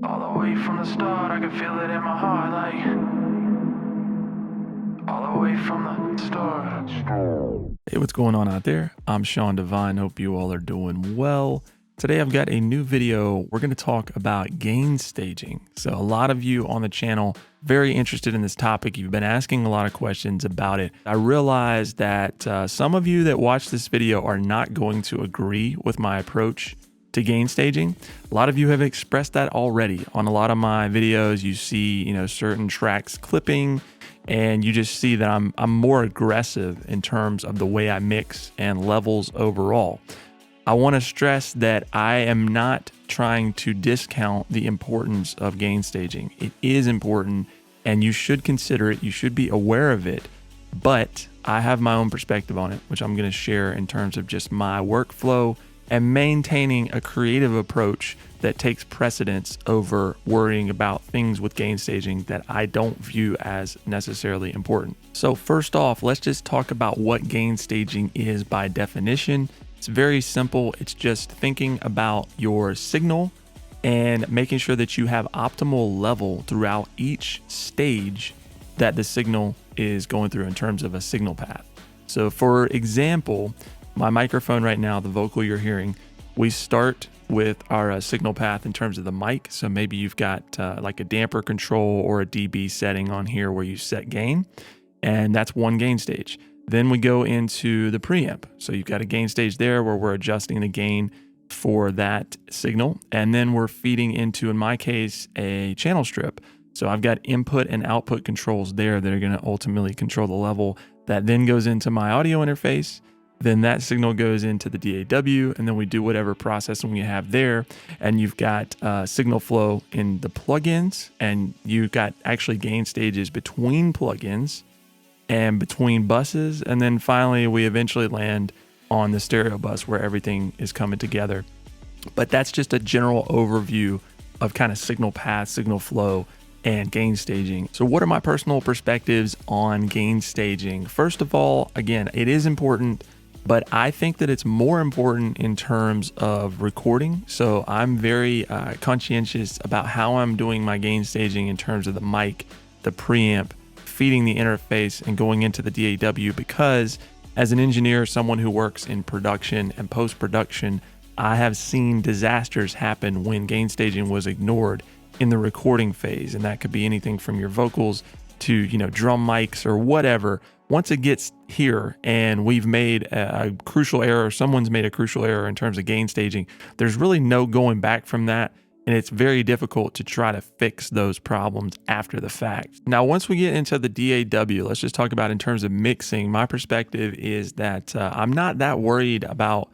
All the way from the start, I can feel it in my heart, like all the way from the start. Hey, what's going on out there? I'm Sean Devine. Hope you all are doing well. Today I've got a new video. We're going to talk about gain staging. So a lot of you on the channel very interested in this topic. You've been asking a lot of questions about it. I realize that some of you that watch this video are not going to agree with my approach to gain staging. A lot of you have expressed that already. On a lot of my videos, you see, certain tracks clipping, and you just see that I'm more aggressive in terms of the way I mix and levels overall. I want to stress that I am not trying to discount the importance of gain staging. It is important, and you should consider it. You should be aware of it, but I have my own perspective on it, which I'm going to share in terms of just my workflow and maintaining a creative approach that takes precedence over worrying about things with gain staging that I don't view as necessarily important. So first off, let's just talk about what gain staging is by definition. It's very simple. It's just thinking about your signal and making sure that you have optimal level throughout each stage that the signal is going through in terms of a signal path. So for example, my microphone right now, the vocal you're hearing, we start with our signal path in terms of the mic. So maybe you've got like a damper control or a dB setting on here where you set gain, and that's one gain stage. Then we go into the preamp. So you've got a gain stage there where we're adjusting the gain for that signal. And then we're feeding into, in my case, a channel strip. So I've got input and output controls there that are going to ultimately control the level that then goes into my audio interface. Then that signal goes into the DAW, and then we do whatever processing we have there. And you've got signal flow in the plugins, and you've got actually gain stages between plugins and between buses. And then finally, we eventually land on the stereo bus where everything is coming together. But that's just a general overview of kind of signal path, signal flow, and gain staging. So what are my personal perspectives on gain staging? First of all, again, it is important, but I think that it's more important in terms of recording. So I'm very conscientious about how I'm doing my gain staging in terms of the mic, the preamp, feeding the interface, and going into the DAW, because as an engineer, someone who works in production and post-production, I have seen disasters happen when gain staging was ignored in the recording phase. And that could be anything from your vocals to, drum mics or whatever. Once it gets here and we've made a crucial error, someone's made a crucial error in terms of gain staging, there's really no going back from that. And it's very difficult to try to fix those problems after the fact. Now, once we get into the DAW, let's just talk about in terms of mixing. My perspective is that I'm not that worried about,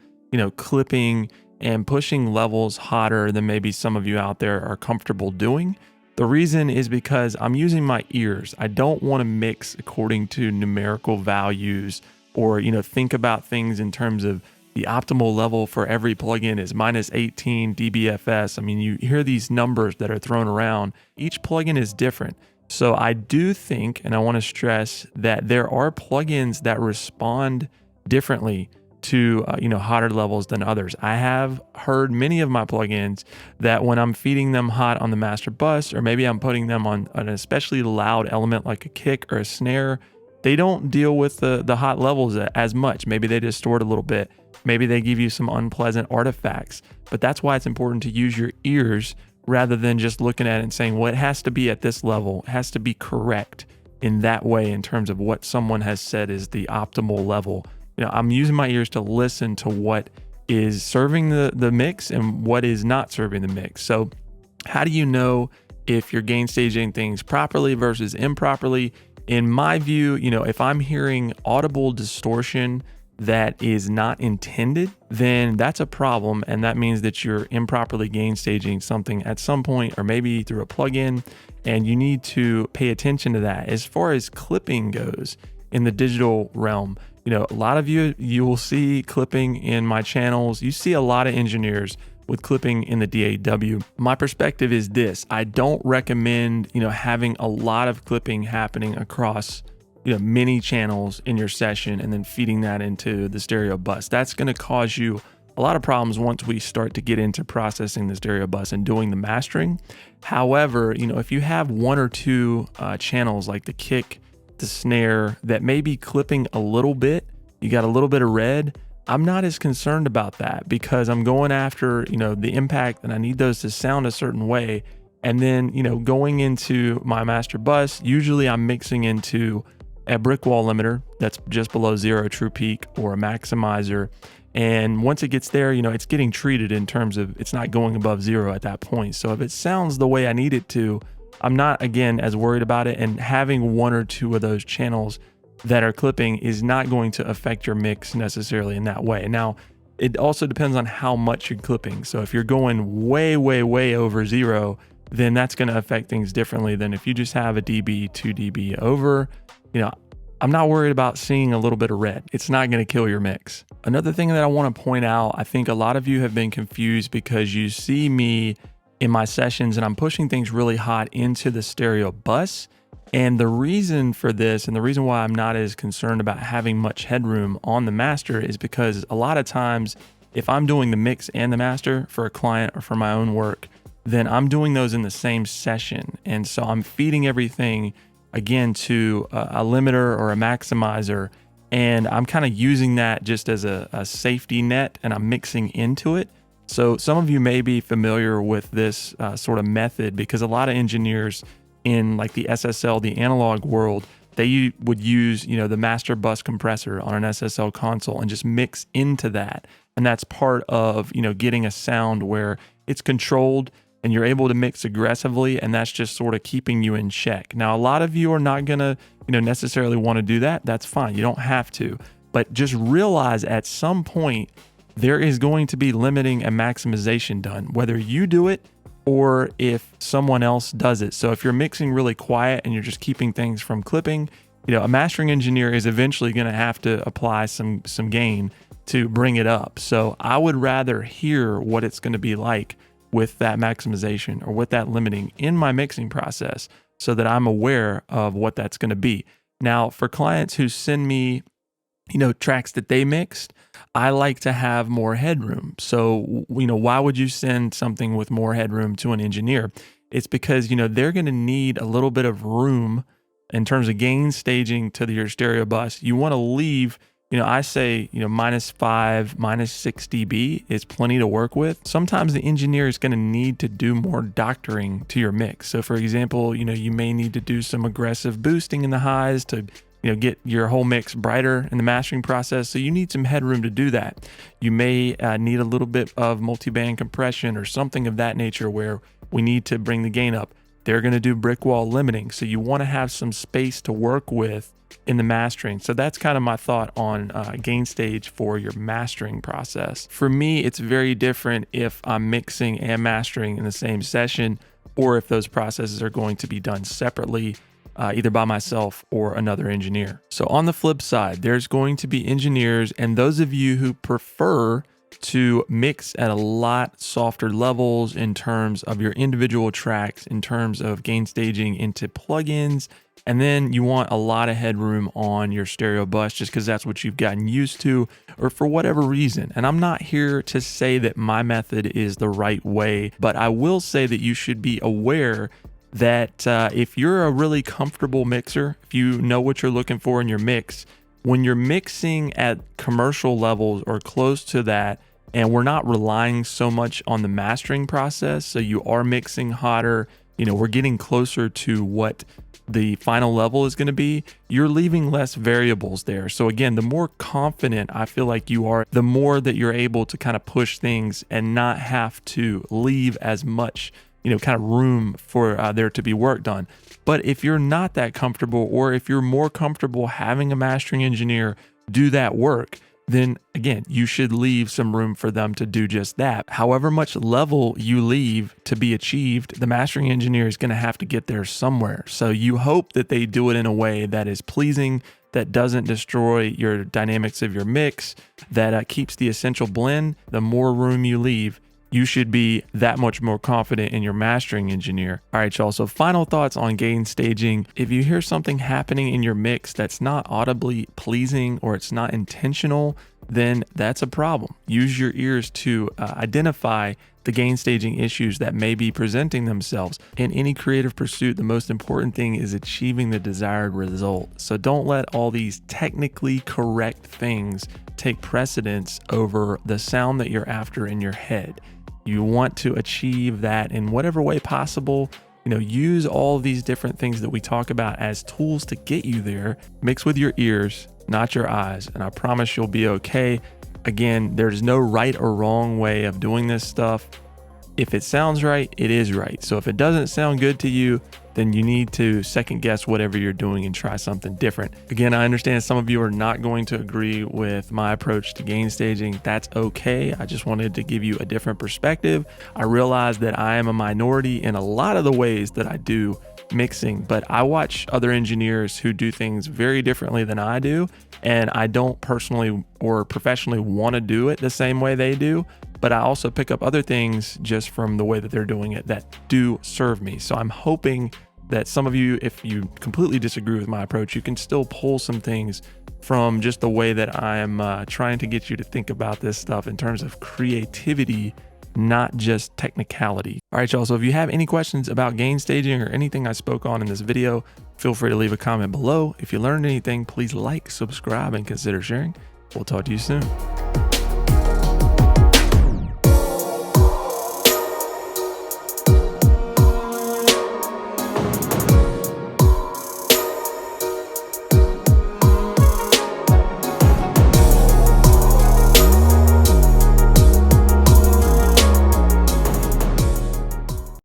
clipping and pushing levels hotter than maybe some of you out there are comfortable doing. The reason is because I'm using my ears. I don't want to mix according to numerical values or, think about things in terms of the optimal level for every plugin is minus 18 dBFS. I mean, you hear these numbers that are thrown around. Each plugin is different. So I do think, and I want to stress that there are plugins that respond differently to hotter levels than others. I have heard many of my plugins that when I'm feeding them hot on the master bus, or maybe I'm putting them on an especially loud element like a kick or a snare, they don't deal with the hot levels as much. Maybe they distort a little bit. Maybe they give you some unpleasant artifacts. But that's why it's important to use your ears rather than just looking at it and saying, well, it has to be at this level. It has to be correct in that way in terms of what someone has said is the optimal level. I'm using my ears to listen to what is serving the mix and what is not serving the mix. So how do you know if you're gain staging things properly versus improperly? In my view, if I'm hearing audible distortion that is not intended, then that's a problem. And that means that you're improperly gain staging something at some point, or maybe through a plugin, and you need to pay attention to that. As far as clipping goes in the digital realm, a lot of you will see clipping in my channels. You see a lot of engineers with clipping in the DAW. My perspective is this: I don't recommend, having a lot of clipping happening across, many channels in your session and then feeding that into the stereo bus. That's going to cause you a lot of problems once we start to get into processing the stereo bus and doing the mastering. However, if you have one or two channels like the kick, the snare that may be clipping a little bit, you got a little bit of red, I'm not as concerned about that because I'm going after, the impact, and I need those to sound a certain way. And then, going into my master bus, usually I'm mixing into a brick wall limiter that's just below 0 true peak, or a maximizer. And once it gets there, it's getting treated in terms of it's not going above 0 at that point. So if it sounds the way I need it to, I'm not, again, as worried about it. And having one or two of those channels that are clipping is not going to affect your mix necessarily in that way. Now, it also depends on how much you're clipping. So if you're going way, way, way over 0, then that's going to affect things differently than if you just have a dB, 2 dB over. I'm not worried about seeing a little bit of red. It's not going to kill your mix. Another thing that I want to point out, I think a lot of you have been confused because you see me in my sessions and I'm pushing things really hot into the stereo bus. And the reason for this, and the reason why I'm not as concerned about having much headroom on the master, is because a lot of times if I'm doing the mix and the master for a client or for my own work, then I'm doing those in the same session. And so I'm feeding everything again to a limiter or a maximizer, and I'm kind of using that just as a safety net, and I'm mixing into it. So some of you may be familiar with this sort of method because a lot of engineers in like the SSL, the analog world, they would use, the master bus compressor on an SSL console and just mix into that. And that's part of, getting a sound where it's controlled and you're able to mix aggressively, and that's just sort of keeping you in check. Now, a lot of you are not gonna, necessarily want to do that. That's fine. You don't have to, but just realize at some point there is going to be limiting and maximization done, whether you do it or if someone else does it. So if you're mixing really quiet and you're just keeping things from clipping, a mastering engineer is eventually going to have to apply some gain to bring it up. So I would rather hear what it's going to be like with that maximization or with that limiting in my mixing process so that I'm aware of what that's going to be. Now, for clients who send me, tracks that they mixed, I like to have more headroom. So, why would you send something with more headroom to an engineer? It's because, they're going to need a little bit of room in terms of gain staging to your stereo bus. You want to leave, I say, -5, -6 dB is plenty to work with. Sometimes the engineer is going to need to do more doctoring to your mix. So for example, you may need to do some aggressive boosting in the highs to, get your whole mix brighter in the mastering process. So you need some headroom to do that. You may need a little bit of multiband compression or something of that nature where we need to bring the gain up. They're going to do brick wall limiting. So you want to have some space to work with in the mastering. So that's kind of my thought on gain stage for your mastering process. For me, it's very different if I'm mixing and mastering in the same session, or if those processes are going to be done separately, either by myself or another engineer. So on the flip side, there's going to be engineers and those of you who prefer to mix at a lot softer levels in terms of your individual tracks, in terms of gain staging into plugins, and then you want a lot of headroom on your stereo bus just because that's what you've gotten used to or for whatever reason. And I'm not here to say that my method is the right way, but I will say that you should be aware that if you're a really comfortable mixer, if you know what you're looking for in your mix, when you're mixing at commercial levels or close to that, and we're not relying so much on the mastering process, so you are mixing hotter, we're getting closer to what the final level is going to be, you're leaving less variables there. So again, the more confident I feel like you are, the more that you're able to kind of push things and not have to leave as much kind of room for there to be work done. But if you're not that comfortable, or if you're more comfortable having a mastering engineer do that work, then again, you should leave some room for them to do just that. However much level you leave to be achieved, the mastering engineer is going to have to get there somewhere. So you hope that they do it in a way that is pleasing, that doesn't destroy your dynamics of your mix, that keeps the essential blend. The more room you leave, you should be that much more confident in your mastering engineer. All right, y'all. So final thoughts on gain staging. If you hear something happening in your mix that's not audibly pleasing or it's not intentional, then that's a problem. Use your ears to identify the gain staging issues that may be presenting themselves. In any creative pursuit, the most important thing is achieving the desired result. So don't let all these technically correct things take precedence over the sound that you're after in your head. You want to achieve that in whatever way possible. Use all of these different things that we talk about as tools to get you there. Mix with your ears, not your eyes, and I promise you'll be okay. Again, there's no right or wrong way of doing this stuff. If it sounds right, it is right. So if it doesn't sound good to you, then you need to second guess whatever you're doing and try something different. Again, I understand some of you are not going to agree with my approach to gain staging. That's okay. I just wanted to give you a different perspective. I realize that I am a minority in a lot of the ways that I do mixing, but I watch other engineers who do things very differently than I do, and I don't personally or professionally want to do it the same way they do, but I also pick up other things just from the way that they're doing it that do serve me. So I'm hoping that some of you, if you completely disagree with my approach, you can still pull some things from just the way that I'm trying to get you to think about this stuff in terms of creativity, not just technicality. All right, y'all. So if you have any questions about gain staging or anything I spoke on in this video, feel free to leave a comment below. If you learned anything, please like, subscribe, and consider sharing. We'll talk to you soon.